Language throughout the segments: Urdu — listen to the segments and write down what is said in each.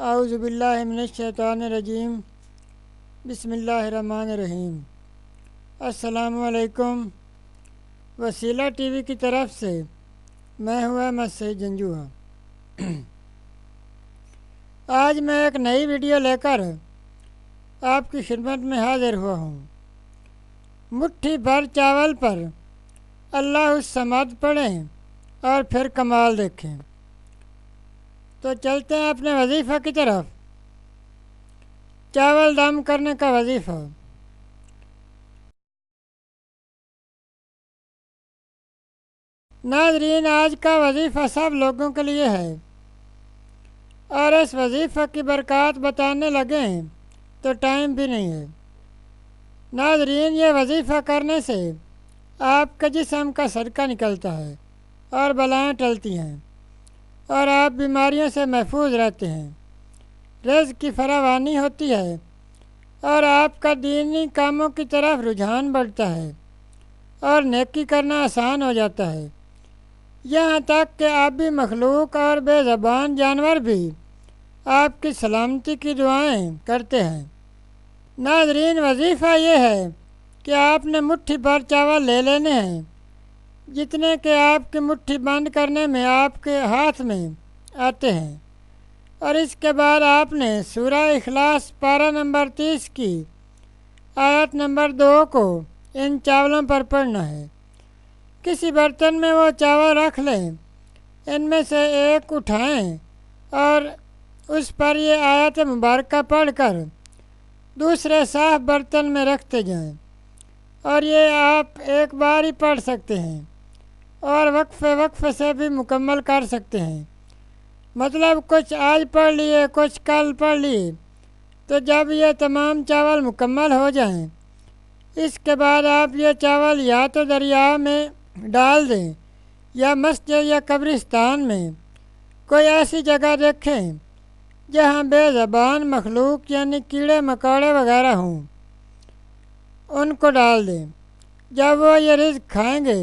اعوذ باللہ من الشیطان الرجیم بسم اللہ الرحمن الرحیم۔ السلام علیکم۔ وسیلہ ٹی وی کی طرف سے میں ہوں احمد سعید جنجوعہ۔ آج میں ایک نئی ویڈیو لے کر آپ کی خدمت میں حاضر ہوا ہوں۔ مٹھی بھر چاول پر اللہ الصمد پڑھیں اور پھر کمال دیکھیں۔ تو چلتے ہیں اپنے وظیفہ کی طرف۔ چاول دم کرنے کا وظیفہ۔ ناظرین، آج کا وظیفہ سب لوگوں کے لیے ہے اور اس وظیفہ کی برکات بتانے لگیں تو ٹائم بھی نہیں ہے۔ ناظرین، یہ وظیفہ کرنے سے آپ کے جسم کا صدقہ نکلتا ہے اور بلائیں ٹلتی ہیں اور آپ بیماریوں سے محفوظ رہتے ہیں، رزق کی فراوانی ہوتی ہے اور آپ کا دینی کاموں کی طرف رجحان بڑھتا ہے اور نیکی کرنا آسان ہو جاتا ہے۔ یہاں تک کہ آبی مخلوق اور بے زبان جانور بھی آپ کی سلامتی کی دعائیں کرتے ہیں۔ ناظرین، وظیفہ یہ ہے کہ آپ نے مٹھی بھر چاول لے لینے ہیں، جتنے کہ آپ کی مٹھی بند کرنے میں آپ کے ہاتھ میں آتے ہیں، اور اس کے بعد آپ نے سورہ اخلاص پارہ نمبر 30 کی آیت نمبر 2 کو ان چاولوں پر پڑھنا ہے۔ کسی برتن میں وہ چاول رکھ لیں، ان میں سے ایک اٹھائیں اور اس پر یہ آیت مبارکہ پڑھ کر دوسرے صاف برتن میں رکھتے جائیں، اور یہ آپ ایک بار ہی پڑھ سکتے ہیں اور وقفے سے بھی مکمل کر سکتے ہیں۔ مطلب کچھ آج پڑھ لیے، کچھ کل پڑھ لیے، تو جب یہ تمام چاول مکمل ہو جائیں، اس کے بعد آپ یہ چاول یا تو دریا میں ڈال دیں یا مسجد یا قبرستان میں کوئی ایسی جگہ دیکھیں جہاں بے زبان مخلوق یعنی کیڑے مکوڑے وغیرہ ہوں، ان کو ڈال دیں۔ جب وہ یہ رزق کھائیں گے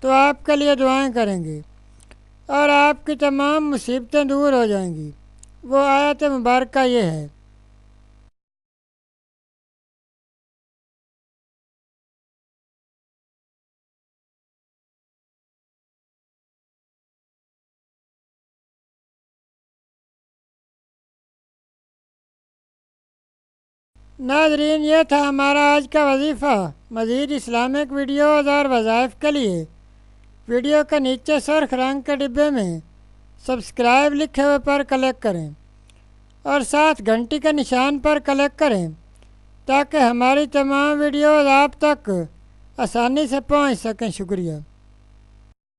تو آپ کے لیے دعائیں کریں گے اور آپ کی تمام مصیبتیں دور ہو جائیں گی۔ وہ آیت مبارکہ یہ ہے۔ ناظرین، یہ تھا ہمارا آج کا وظیفہ۔ مزید اسلامک ویڈیوز اور وظائف کے لیے ویڈیو کے نیچے سرخ رنگ کے ڈبے میں سبسکرائب لکھے ہوئے پر کلک کریں اور ساتھ گھنٹی کے نشان پر کلک کریں تاکہ ہماری تمام ویڈیوز آپ تک آسانی سے پہنچ سکیں۔ شکریہ۔